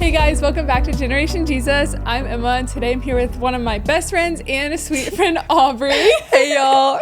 Hey guys, welcome back to Generation Jesus. I'm Emma, and today I'm here with one of my best friends and a sweet friend, Aubrey. Hey y'all.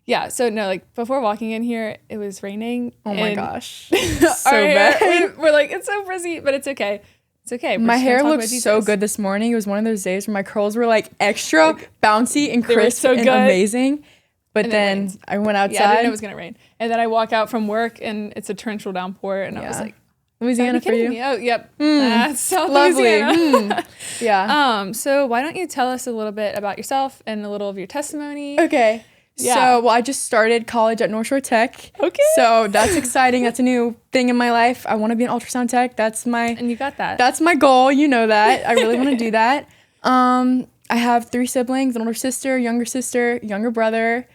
Yeah, so no, like before walking in here, it was raining. Oh my gosh. So bad. We're like, it's so frizzy, but it's okay. It's okay. My hair looked so good this morning. It was one of those days where my curls were like extra bouncy and crisp and amazing. But then I went outside. Yeah, I didn't know it was gonna rain. And then I walk out from work and it's a torrential downpour, and I was like, Louisiana for you? Me? Oh, yep. That's South Lovely. Louisiana. Yeah. So why don't you tell us a little bit about yourself and a little of your testimony? Okay. Yeah. So, I just started college at North Shore Tech. Okay. So that's exciting. That's a new thing in my life. I want to be an ultrasound tech. And you got that. That's my goal. You know that. I really want to do that. I have 3 siblings: an older sister, younger brother.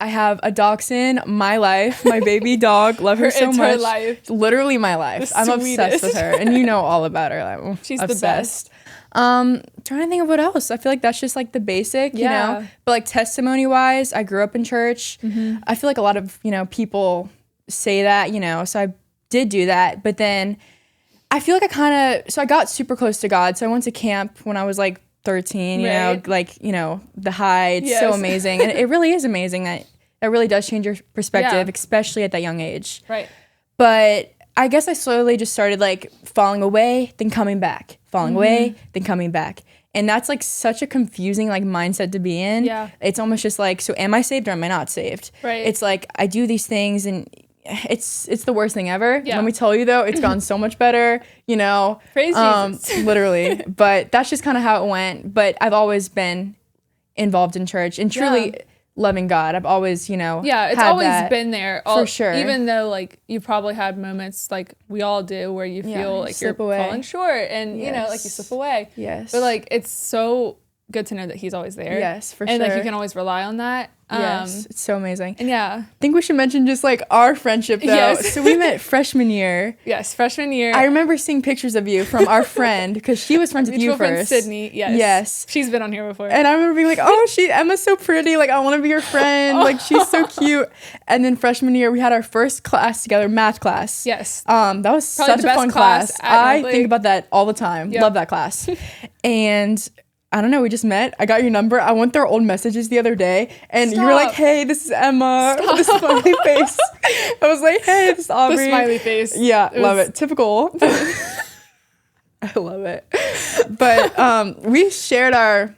I have a dachshund, my life, my baby dog. Love her so much. Her life. Literally my life. I'm obsessed with her, and you know all about her. Like, She's obsessed. The best. Trying to think of what else. I feel like that's just like the basic, you know. But like testimony wise, I grew up in church. I feel like a lot of people say that, So I did do that, but then I feel like I got super close to God. So I went to camp when I was like 13, the high, it's so amazing. And it really is amazing that really does change your perspective, especially at that young age. Right. But I guess I slowly just started like falling away, then coming back, falling away, then coming back. And that's like such a confusing like mindset to be in. Yeah. It's almost just like, so am I saved or am I not saved? Right. It's like I do these things and it's the worst thing ever. Yeah. Let me tell you though, it's gotten so much better, Praise Jesus. Literally. But that's just kind of how it went. But I've always been involved in church and truly loving God. I've always, it's always been there. For sure. Even though like you probably had moments like we all do where you feel like you're falling short and like you slip away. Yes. But like it's so good to know that he's always there. Yes, for and sure. And like you can always rely on that. Yes, it's so amazing. And I think we should mention just like our friendship though. Yes. So we met freshman year. Yes, freshman year. I remember seeing pictures of you from our friend because she was friends with you friend first. Sydney, yes. Yes. She's been on here before. And I remember being like, oh, Emma's so pretty. Like, I want to be your friend. Like, she's so cute. And then freshman year, we had our first class together, math class. Yes. That was Probably such a fun class. I think about that all the time. Yep. Love that class. And I don't know, we just met. I got your number. I went through our old messages the other day, and you were like, hey, this is Emma. With this smiley face. I was like, hey, this is Aubrey. The smiley face. Yeah, love it. Typical. I love it. But we shared our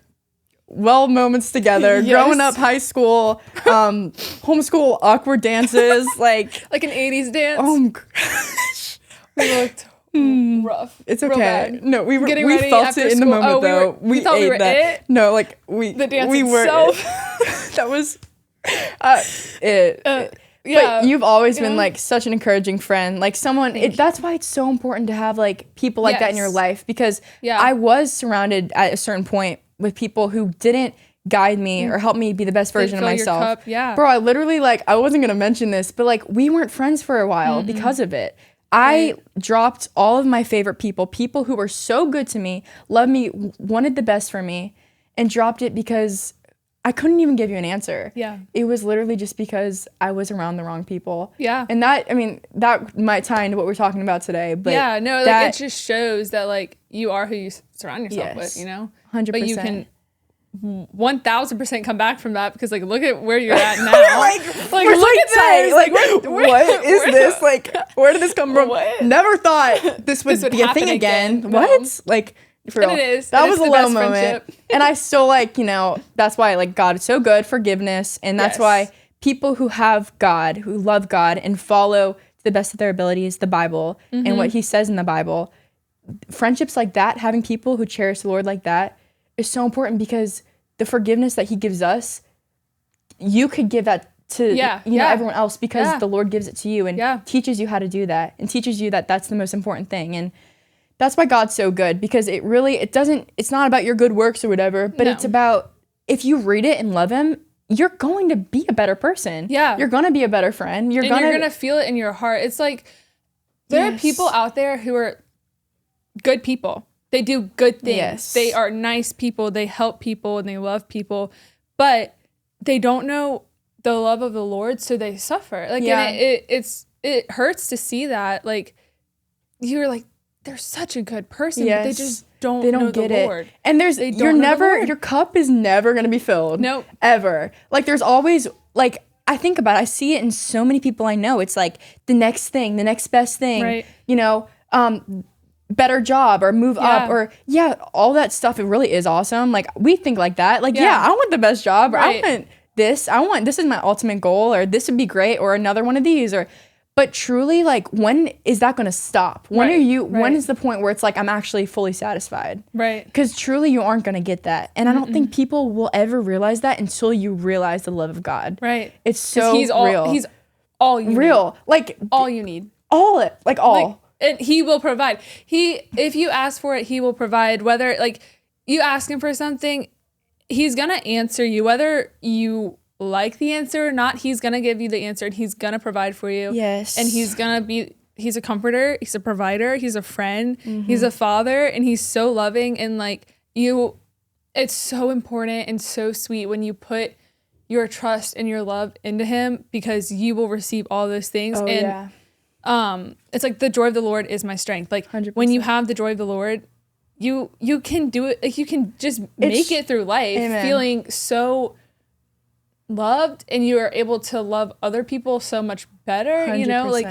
moments together. Growing up, high school, homeschool, awkward dances. Like an 80s dance. Oh, gosh. We looked rough. It's okay. No, we felt it in the school. moment though. We thought ate we were that. it? No, like the dance we itself. were. That was it. Yeah. But you've always been like such an encouraging friend. Like someone. That's why it's so important to have like people like that in your life because I was surrounded at a certain point with people who didn't guide me or help me be the best version of myself. Bro, I literally I wasn't gonna mention this, but like we weren't friends for a while because of it. I dropped all of my favorite people who were so good to me, loved me, wanted the best for me, and dropped it because I couldn't even give you an answer. Yeah. It was literally just because I was around the wrong people. Yeah. And that might tie into what we're talking about today. But yeah, no, it just shows that like you are who you surround yourself with, 100%. But you can 1000% come back from that because like look at where you're at now. like look at this. Like what is this? Like where did this come from? What? Never thought this would be a thing again. No. What? Like for real. And it is. That and was it's a the low best moment. Friendship. And I still that's why like God is so good, forgiveness, and that's why people who have God, who love God and follow to the best of their abilities the Bible and what he says in the Bible, friendships like that, having people who cherish the Lord like that is so important because the forgiveness that he gives us, you could give that to everyone else because the Lord gives it to you and teaches you how to do that and teaches you that that's the most important thing. And that's why God's so good because it's not about your good works or whatever, but it's about if you read it and love him, you're going to be a better person. Yeah. You're going to be a better friend. You're going to feel it in your heart. It's like there are people out there who are good people. They do good things. Yes. They are nice people. They help people and they love people, but they don't know the love of the Lord, so they suffer. Like, and it hurts to see that. Like, you're like, they're such a good person, but they just don't they don't know get the it. Lord. And your cup is never going to be filled. Nope. Ever. Like there's always like, I think about it, I see it in so many people I know. It's like the next thing, the next best thing, right. you know, better job or move up or all that stuff. It really is awesome. Like we think like that. Like, I want the best job or I want this is my ultimate goal or this would be great or another one of these but truly, like, when is that going to stop? When when is the point where it's like, I'm actually fully satisfied? Right. Because truly you aren't going to get that. And I don't think people will ever realize that until you realize the love of God. Right. It's so real. He's all you need. Like, all you need. All it. Like, all. Like, and he will provide. If you ask for it, he will provide. Whether, like, you ask him for something, he's going to answer you. Whether you like the answer or not, he's gonna give you the answer and he's gonna provide for you. Yes. And he's a comforter, he's a provider, he's a friend, he's a father, and he's so loving. And like it's so important and so sweet when you put your trust and your love into him, because you will receive all those things. It's like the joy of the Lord is my strength. Like 100%. When you have the joy of the Lord, you can do it. Like you can just make it through life. Amen. Feeling so loved, and you are able to love other people so much better. 100%. You know, like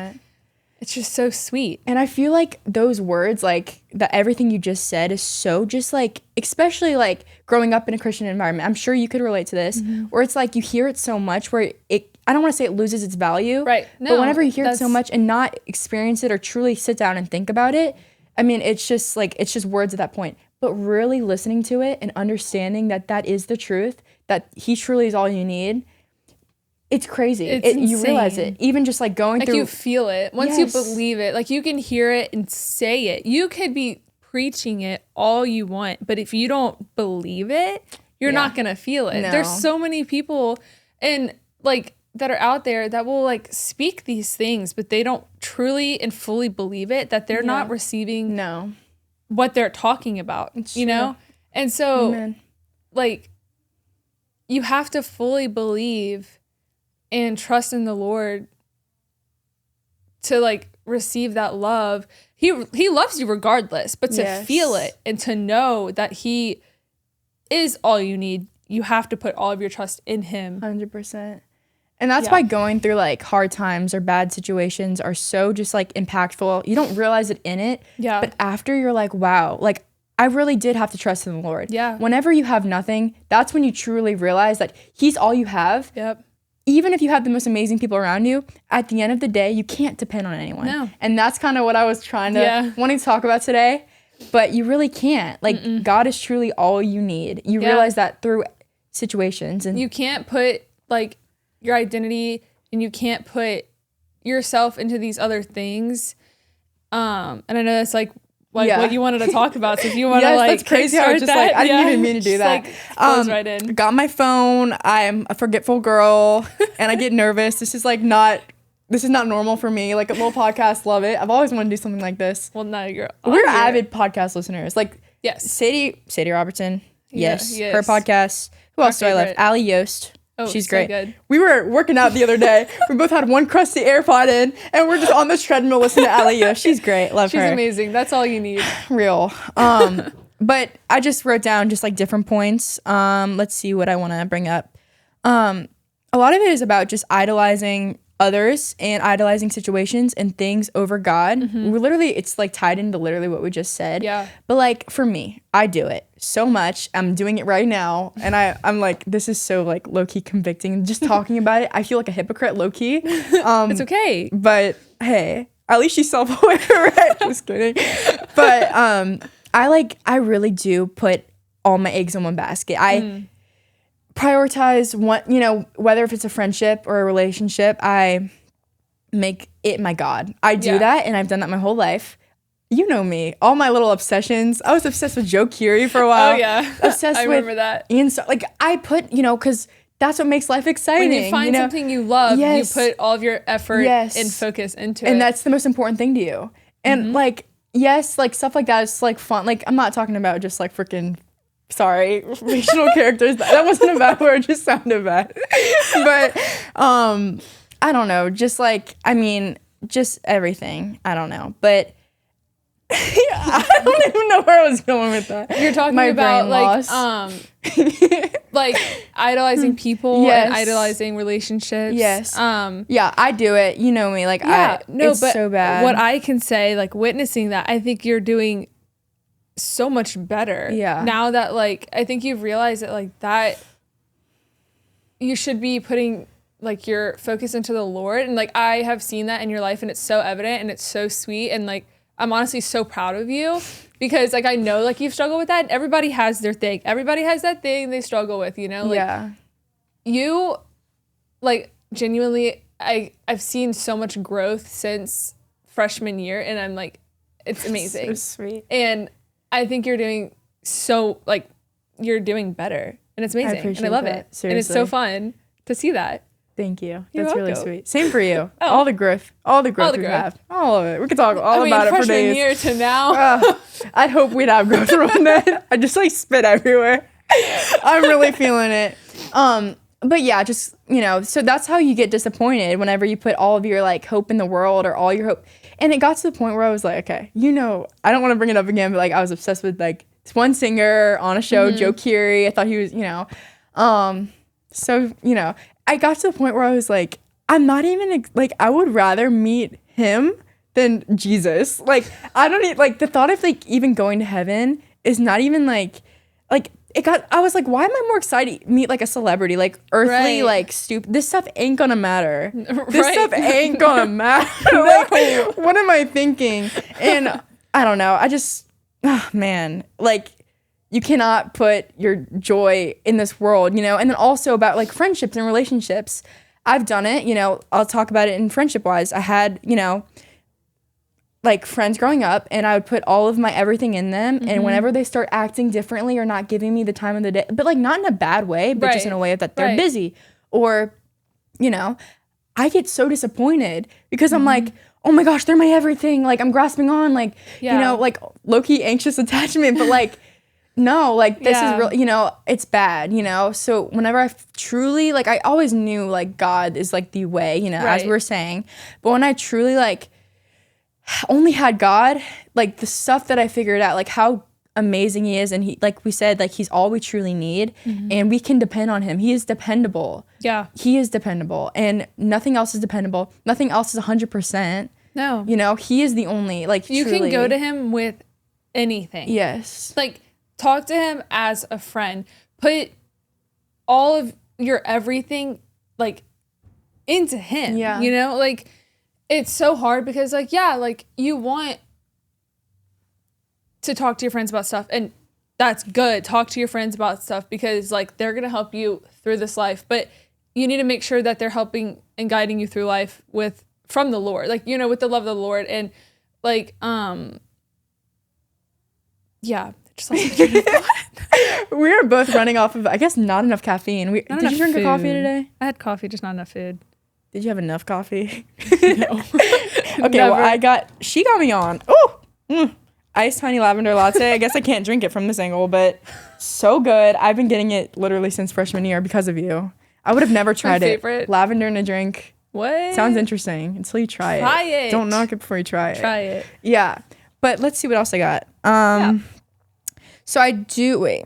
it's just so sweet. And I feel like those words, like that, everything you just said is so just like, especially like growing up in a Christian environment, I'm sure you could relate to this, where it's like you hear it so much where I don't want to say it loses its value, right? No, but whenever you hear it so much and not experience it or truly sit down and think about it, I mean, it's just words at that point. But really listening to it and understanding that is the truth, that he truly is all you need. It's crazy. You realize it. Even just like going through. Like you feel it. Once you believe it, like you can hear it and say it. You could be preaching it all you want, but if you don't believe it, you're not going to feel it. No. There's so many people and like that are out there that will like speak these things, but they don't truly and fully believe it, that they're not receiving what they're talking about, you know? And so like you have to fully believe and trust in the Lord to like receive that love. He loves you regardless, but to feel it and to know that he is all you need, you have to put all of your trust in him. 100%. And that's why going through like hard times or bad situations are so just like impactful. You don't realize it in it. Yeah. But after you're like, wow, like I really did have to trust in the Lord. Yeah. Whenever you have nothing, that's when you truly realize that he's all you have. Yep. Even if you have the most amazing people around you, at the end of the day, you can't depend on anyone. No. And that's kind of what I was wanting to talk about today. But you really can't. Like God is truly all you need. You realize that through situations. And you can't put like your identity and you can't put yourself into these other things. And I know that's like what you wanted to talk about. So if you want to that's crazy how I just like, I didn't even mean to do that. Like, goes right in. Got my phone. I'm a forgetful girl and I get nervous. This is not normal for me. Like a little podcast, love it. I've always wanted to do something like this. Well, no, we're avid podcast listeners. Like yes, Sadie Robertson. Yes, her podcast. Who else do I love? Allie Yost. Oh, she's great. Good. We were working out the other day. We both had one crusty AirPod in, and we're just on the treadmill listening to Allie Yost. She's great. Love her. She's amazing. That's all you need. Real. But I just wrote down just like different points. Let's see what I want to bring up. A lot of it is about just idolizing others and idolizing situations and things over God. It's like tied into literally what we just said. Yeah. But like for me, I do it so much. I'm doing it right now. And I'm like, this is so like low-key convicting. Just talking about it, I feel like a hypocrite low-key. It's okay. But hey, at least she's self-aware, right? Just kidding. But I really do put all my eggs in one basket. I prioritize one, whether if it's a friendship or a relationship, I make it my God. I do that, and I've done that my whole life. You know me, all my little obsessions. I was obsessed with Joe Curie for a while. Oh yeah, I remember that. Ian, like I put, because that's what makes life exciting. When you find something you love, you put all of your effort and focus into it. And that's the most important thing to you. And like, yes, like stuff like that is like fun. Like I'm not talking about just like freaking, sorry, fictional characters. That wasn't a bad word, it just sounded bad. But I don't know, just like, I mean, just everything. I don't know. But I don't even know where I was going with that. You're talking about like idolizing people and idolizing relationships. Yes. Yeah, I do it. You know me. Like, it's so bad. What I can say, like, witnessing that, I think you're doing so much better. Yeah. Now that, like, I think you've realized that, like, that you should be putting, like, your focus into the Lord. And, like, I have seen that in your life, and it's so evident, and it's so sweet. And, like, I'm honestly so proud of you because, like, I know, like, you've struggled with that. And everybody has their thing. Everybody has that thing they struggle with, you know? Like, you, like, genuinely, I've seen so much growth since freshman year, and I'm, like, it's amazing. So sweet. And I think you're doing you're doing better. And it's amazing. And I love it. Seriously. And it's so fun to see that. Thank you. That's really sweet. Same for you. All the growth we have. All of it. We could talk all about it for days. Freshman year to now. I'd hope we'd have growth from then. I just like spit everywhere. I'm really feeling it. But yeah, just, you know, so that's how you get disappointed whenever you put all of your like hope in the world or all your hope. And it got to the point where I was like, okay, you know, I don't want to bring it up again, but like I was obsessed with like this one singer on a show, Joe Keery. I thought he was, you know, so, you know, I got to the point where I was like, I'm not even like, I would rather meet him than Jesus. Like, I don't even, like, the thought of like even going to heaven is not even like I was like, why am I more excited to meet like a celebrity, like earthly, like stupid, this stuff ain't gonna matter. This stuff ain't gonna matter. Like, what am I thinking? And I don't know. I just, man, like, you cannot put your joy in this world, you know? And then also about like friendships and relationships. I've done it, you know, I'll talk about it in friendship wise. I had, you know, like friends growing up, and I would put all of my everything in them. And whenever they start acting differently or not giving me the time of the day, but like not in a bad way, but just in a way that they're busy or, you know, I get so disappointed because I'm like, oh my gosh, they're my everything. Like I'm grasping on, like, you know, like low-key anxious attachment, but like, no, like this is real, you know, it's bad, you know? So whenever I truly, like, I always knew like God is like the way, you know, as we were saying, but when I truly like only had God, like the stuff that I figured out, like how amazing he is. And he, like we said, like he's all we truly need and we can depend on him. He is dependable. Yeah. He is dependable and nothing else is dependable. Nothing else is 100%. No. You know, he is the only, like, you truly can go to him with anything. Yes. Like, talk to him as a friend. Put all of your everything, like, into him. Yeah. You know? Like, it's so hard because, like, yeah, like, you want to talk to your friends about stuff. And that's good. Talk to your friends about stuff because, like, they're going to help you through this life. But you need to make sure that they're helping and guiding you through life from the Lord. Like, you know, with the love of the Lord. And, like, yeah. Just like we are both running off of, I guess, not enough caffeine. Did you drink a coffee today? I had coffee, just not enough food. Did you have enough coffee? No. Okay, well, she got me on. Oh, iced honey lavender latte. I guess I can't drink it from this angle, but so good. I've been getting it literally since freshman year because of you. I would have never tried it. Favorite. Lavender in a drink. What? Sounds interesting until you try it. Try it. Don't knock it before you try it. Try it. Yeah. But let's see what else I got. So I do,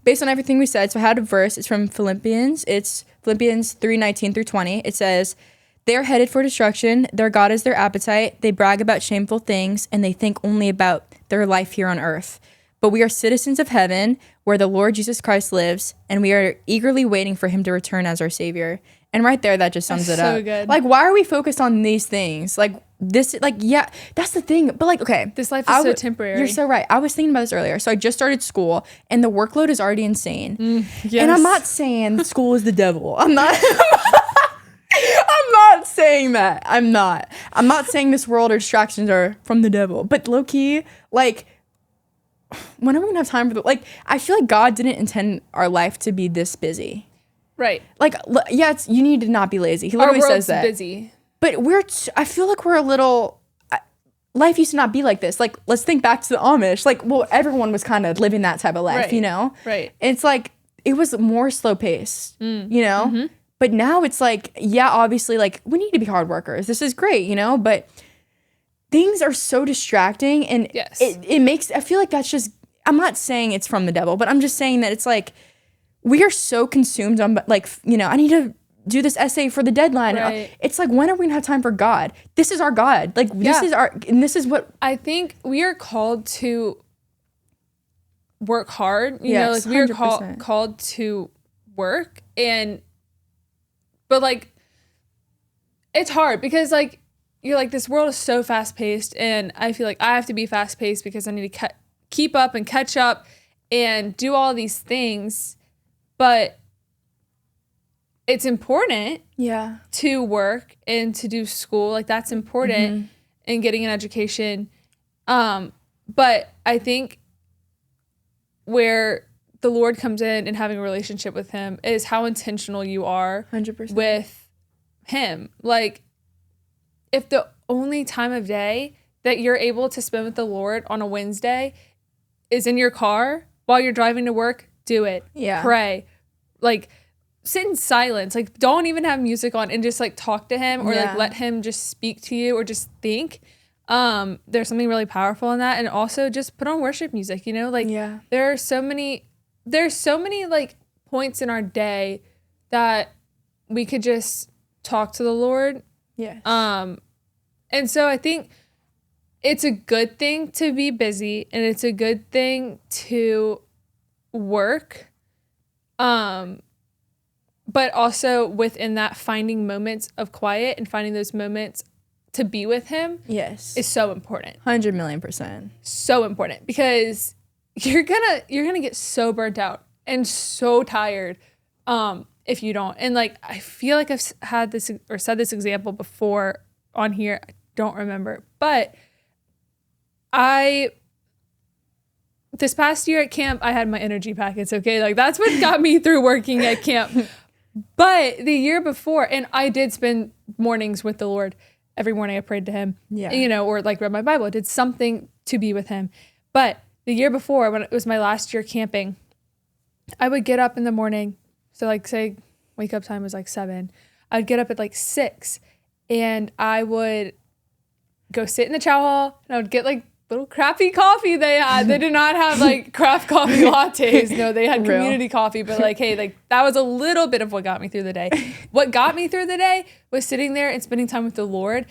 based on everything we said, so I had a verse. It's from Philippians. It's Philippians 3:19-20. It says, "They are headed for destruction. Their God is their appetite. They brag about shameful things, and they think only about their life here on earth. But we are citizens of heaven, where the Lord Jesus Christ lives, and we are eagerly waiting for him to return as our Savior." And right there, that just sums it up. So good. Like, why are we focused on these things? Like, this, like, yeah, that's the thing. But, like, okay. This life is so temporary. You're so right. I was thinking about this earlier. So I just started school, and the workload is already insane. Yes. And I'm not saying school is the devil. I'm not. I'm not saying that. I'm not saying this world or distractions are from the devil. But low-key, like, when are we going to have time for like, I feel like God didn't intend our life to be this busy. Right. Like, yeah, you need to not be lazy. He literally says that. Busy. But I feel like we're a little, life used to not be like this. Like, let's think back to the Amish. Like, well, everyone was kind of living that type of life, you know? Right. And it's like, it was more slow paced, you know? Mm-hmm. But now it's like, yeah, obviously, like, we need to be hard workers. This is great, you know? But things are so distracting, and it makes, I feel like that's just, I'm not saying it's from the devil, but I'm just saying that it's like, we are so consumed on, like, you know, I need to do this essay for the deadline. Right. It's like, when are we gonna have time for God? This is our God. Like, this is our, and this is what. I think we are called to work hard. You know, like, we are called to work, but like, it's hard because, like, you're like, this world is so fast paced, and I feel like I have to be fast paced because I need to keep up and catch up and do all these things. But it's important to work and to do school. Like, that's important in getting an education. But I think where the Lord comes in and having a relationship with him is how intentional you are 100%. With him. Like, if the only time of day that you're able to spend with the Lord on a Wednesday is in your car while you're driving to work, do it. Yeah. Pray. Like, sit in silence. Like, don't even have music on and just, like, talk to him, or like, let him just speak to you, or just think. There's something really powerful in that. And also just put on worship music, you know? Like, there's so many like points in our day that we could just talk to the Lord. Yes. And so I think it's a good thing to be busy, and it's a good thing to work. But also within that, finding moments of quiet and finding those moments to be with him is so important. 100,000,000%. So important, because you're gonna get so burnt out and so tired if you don't. And like, I feel like I've had this or said this example before on here. I don't remember, but this past year at camp, I had my energy packets. Okay, like, that's what got me through working at camp. But the year before, and I did spend mornings with the Lord. Every morning I prayed to him, you know, or like read my Bible. I did something to be with him. But the year before, when it was my last year camping, I would get up in the morning. So like, say wake up time was like 7. I'd get up at like 6, and I would go sit in the chow hall, and I would get like little crappy coffee they had. They did not have like craft coffee lattes. No, they had community coffee, but like, hey, like, that was a little bit of what got me through the day. What got me through the day was sitting there and spending time with the Lord.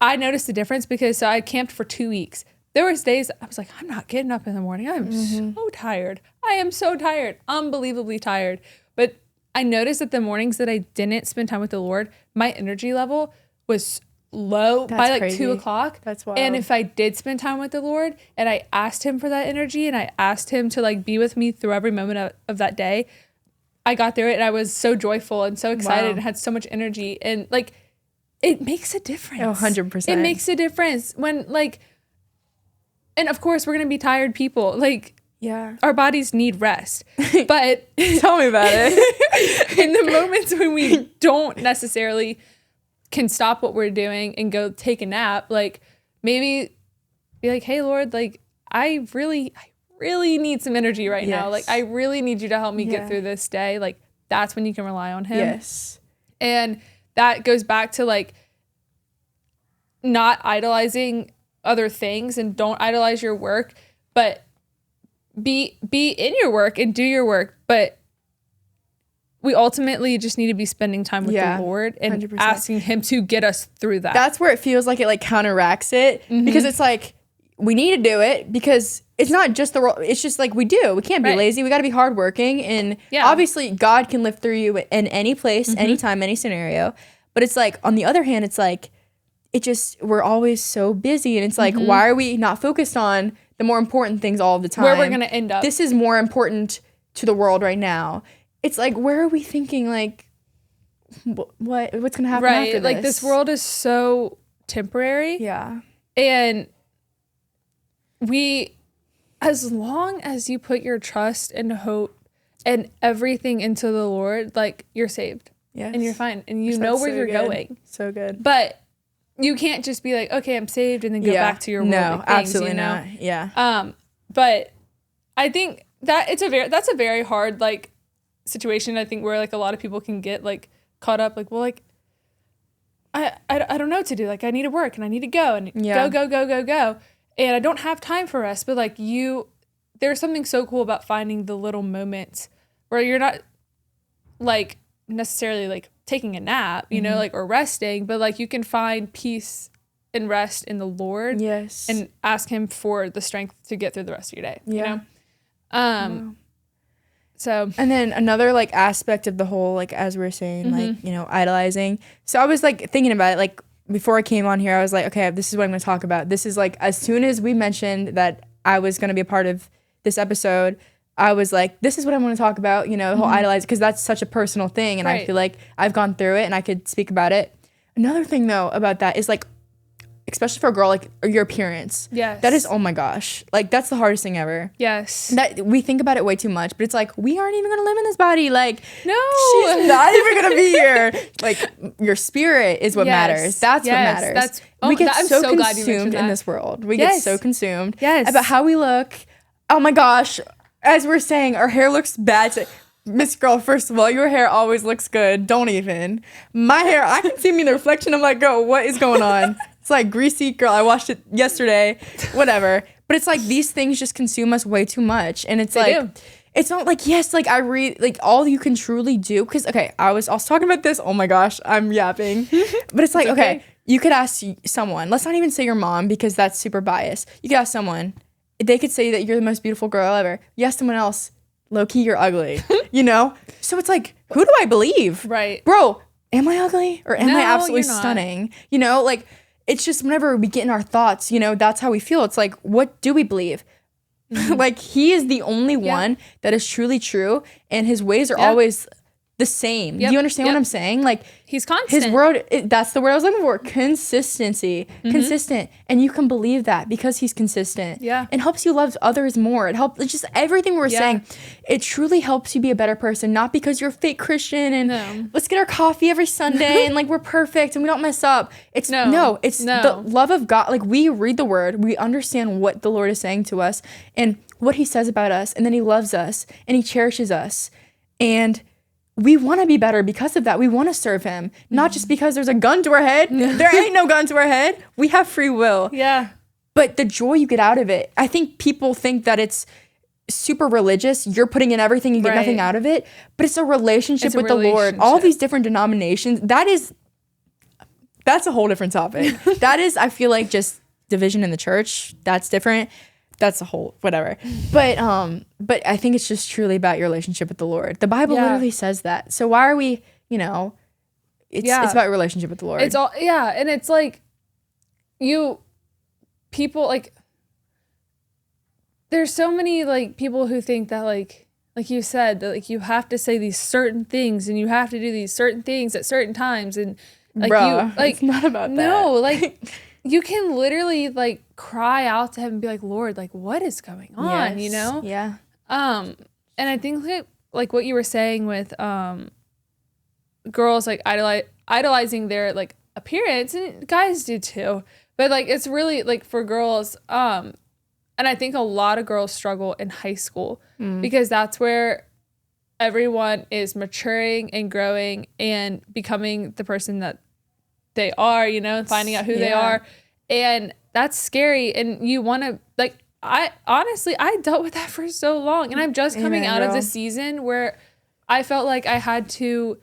I noticed the difference because I camped for 2 weeks. There was days I was like, I'm not getting up in the morning. I'm so tired. I am so tired. Unbelievably tired. But I noticed that the mornings that I didn't spend time with the Lord, my energy level was low by like 2 o'clock. That's wild. And if I did spend time with the Lord and I asked him for that energy, and I asked him to like be with me through every moment of that day, I got through it, and I was so joyful and so excited and had so much energy. And like, it makes a difference. Oh, 100%. It makes a difference when like, and of course we're going to be tired people. Like, our bodies need rest. But tell me about it. In the moments when we don't necessarily can stop what we're doing and go take a nap, like, maybe be like, hey, Lord, like, I really need some energy right now. Like, I really need you to help me get through this day. Like, that's when you can rely on him. Yes. And that goes back to like not idolizing other things, and don't idolize your work, but be in your work and do your work. But we ultimately just need to be spending time with the Lord and 100%. Asking him to get us through that. That's where it feels like it like counteracts it, because it's like, we need to do it because it's not just the role. It's just like, we can't be lazy. We got to be hardworking. And obviously God can live through you in any place, anytime, any scenario. But it's like, on the other hand, it's like, we're always so busy. And it's like, why are we not focused on the more important things all the time? Where we're going to end up. This is more important to the world right now. It's like, where are we thinking like, what's going to happen after this? Like, this world is so temporary. Yeah. And as long as you put your trust and hope and everything into the Lord, like, you're saved. Yes. And you're fine. And you know where you're going. So good. But you can't just be like, okay, I'm saved, and then go back to your worldly things. No, absolutely not. Yeah. But I think that that's a very hard like situation. I think where like a lot of people can get like caught up like, well, like, I don't know what to do. Like, I need to work and I need to go and go. And I don't have time for rest. But like there's something so cool about finding the little moments where you're not like necessarily like taking a nap, you know, like, or resting, but like you can find peace and rest in the Lord. Yes. And ask him for the strength to get through the rest of your day. Yeah. You know? So. And then another like aspect of the whole, like, as we were saying, like, you know, idolizing. So I was like thinking about it, like, before I came on here, I was like, okay, this is what I'm going to talk about. This is like, as soon as we mentioned that I was going to be a part of this episode, I was like, this is what I want to talk about, you know, the whole idolizing, because that's such a personal thing. And I feel like I've gone through it and I could speak about it. Another thing, though, about that is like, especially for a girl, like, your appearance. Yes. That is, oh my gosh. Like, that's the hardest thing ever. Yes. That we think about it way too much, but it's like, we aren't even going to live in this body. Like, no. She's not even going to be here. Like, your spirit is what matters. That's what matters. We get so consumed in this world. We get so consumed about how we look. Oh my gosh. As we're saying, our hair looks bad today. Miss Girl, first of all, your hair always looks good. Don't even. My hair, I can see me in the reflection. I'm like, girl, what is going on? It's like greasy. Girl, I washed it yesterday. Whatever. But it's like these things just consume us way too much. And it's it's not like, yes, like I read, like all you can truly do. Because, okay, I was talking about this. Oh my gosh, I'm yapping. But it's like, okay, you could ask someone. Let's not even say your mom because that's super biased. You could ask someone. They could say that you're the most beautiful girl ever. You ask someone else, low-key, you're ugly, you know? So it's like, who do I believe? Right. Bro, am I ugly or am I absolutely stunning? You know, like, it's just whenever we get in our thoughts, you know, that's how we feel. It's like, what do we believe? Like, he is the only one that is truly true, and his ways are always the same. Do you understand what I'm saying? Like, he's constant. His word, that's the word I was looking for. Consistency. Consistent. And you can believe that because he's consistent. Yeah. It helps you love others more. It helps, just everything we're saying. It truly helps you be a better person. Not because you're a fake Christian and let's get our coffee every Sunday and like we're perfect and we don't mess up. It's the love of God. Like, we read the word, we understand what the Lord is saying to us and what he says about us. And then he loves us and he cherishes us. And we want to be better because of that. We want to serve him, not just because there's a gun to our head. There ain't no gun to our head. We have free will. Yeah. But the joy you get out of it, I think people think that it's super religious. You're putting in everything, you get nothing out of it. But it's a relationship with the Lord. All these different denominations, that's a whole different topic. That is, I feel like, just division in the church. That's different. That's a whole whatever. But I think it's just truly about your relationship with the Lord. The Bible literally says that. So why are we, you know, it's about your relationship with the Lord. It's all and it's like people like there's so many like people who think that like you said that like you have to say these certain things and you have to do these certain things at certain times and like Bruh, it's not about that. No, like you can literally like cry out to him and be like, Lord, like what is going on? Yes. You know? Yeah. And I think like what you were saying with girls like idolizing their like appearance, and guys do too. But like it's really like for girls, and I think a lot of girls struggle in high school because that's where everyone is maturing and growing and becoming the person that they are, you know, and finding out who they are. And that's scary. And you want to, like, I dealt with that for so long. And I'm just coming out of this season where I felt like I had to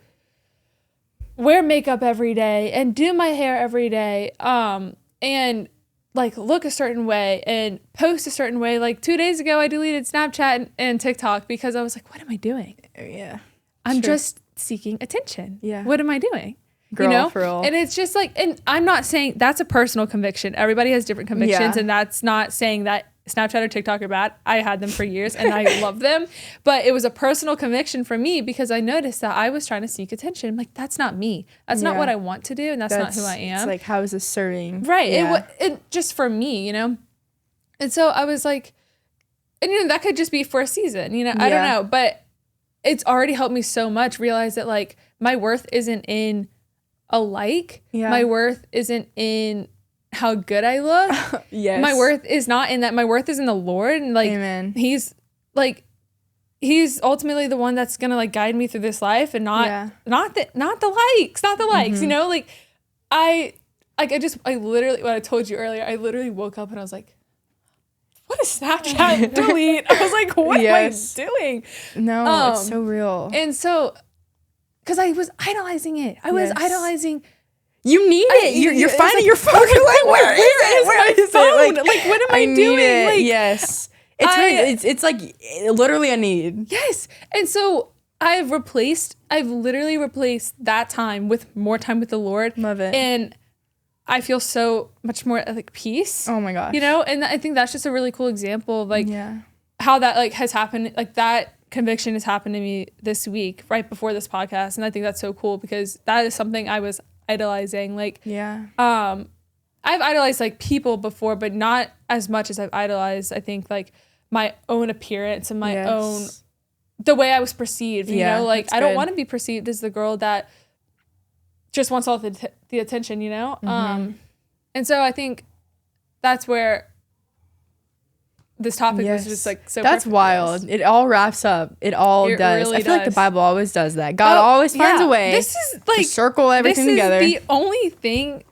wear makeup every day and do my hair every day. And like look a certain way and post a certain way. Like 2 days ago, I deleted Snapchat and TikTok because I was like, what am I doing? Yeah. I'm just seeking attention. Yeah. What am I doing? Girl, you know? for real. And it's just like, and I'm not saying that's a personal conviction. Everybody has different convictions, and that's not saying that Snapchat or TikTok are bad. I had them for years and I love them, but it was a personal conviction for me because I noticed that I was trying to seek attention. I'm like, that's not me. That's not what I want to do, and that's not who I am. It's like, how is this serving? Right. Yeah. It just for me, you know? And so I was like, and you know, that could just be for a season, you know? I don't know, but it's already helped me so much realize that like my worth isn't in a like. Yeah. My worth isn't in how good I look. Yes. My worth is not in that. My worth is in the Lord. And like, Amen. He's ultimately the one that's going to like guide me through this life and not the likes, you know, like I literally, what I told you earlier, I literally woke up and I was like, what is Snapchat? Delete. I was like, what am I doing? No, it's so real. And so, because I was idolizing it. I was idolizing. You need it. You're finding your phone. You're like, where is it? Where is it? Like, what am I doing? Like, yes. It's like literally a need. Yes. And so I've literally replaced that time with more time with the Lord. Love it. And I feel so much more like peace. Oh my gosh. You know, and I think that's just a really cool example of like how that like has happened. Like that conviction has happened to me this week, right before this podcast. And I think that's so cool because that is something I was idolizing. Like, I've idolized like people before, but not as much as I've idolized, I think, like my own appearance and my own, the way I was perceived, you know, like I don't want to be perceived as the girl that just wants all the attention, you know? And so I think that's where this topic was just like so that's wild. It all wraps up. It all does. Really I feel like the Bible always does that. God always finds a way this is like, to circle everything together. This is the only thing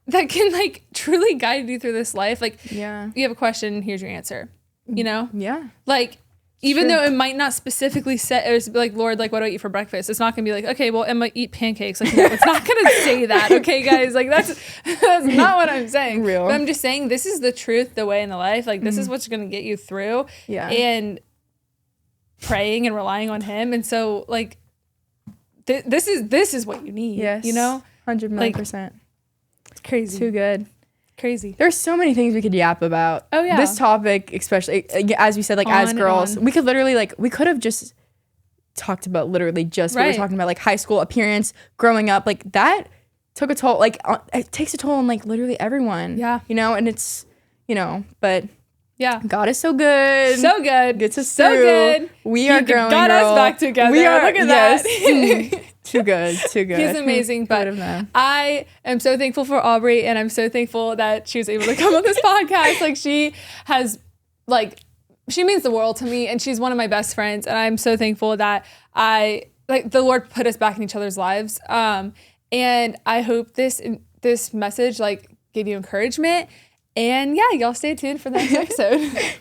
that can like truly guide you through this life. Like, you have a question, here's your answer, you know? Yeah. Like, even though it might not specifically say, or like, Lord, like, what do I eat for breakfast? It's not going to be like, okay, well, Emma, eat pancakes. Like, no, it's not going to say that. Okay, guys, like, that's not what I'm saying. Real. But I'm just saying this is the truth, the way in the life. Like, this is what's going to get you through. Yeah. And praying and relying on Him. And so, like, this is what you need. Yes. You know? 100%. Like, it's crazy. Too good. Crazy. There's so many things we could yap about. Oh yeah. This topic, especially as we said, like as girls, we could literally we could have just talked about literally just what we're talking about, like high school appearance, growing up, like that took a toll. Like it takes a toll on like literally everyone. Yeah. You know, and it's but yeah, God is so good. So good. Gets us so through. Good. We are growing. Got us back together. We are. Look at that. Too good. He's amazing. But I am so thankful for Aubrey, and I'm so thankful that she was able to come on this podcast. Like she means the world to me, and she's one of my best friends. And I'm so thankful that the Lord put us back in each other's lives. And I hope this message like gave you encouragement. And yeah, y'all stay tuned for the next episode.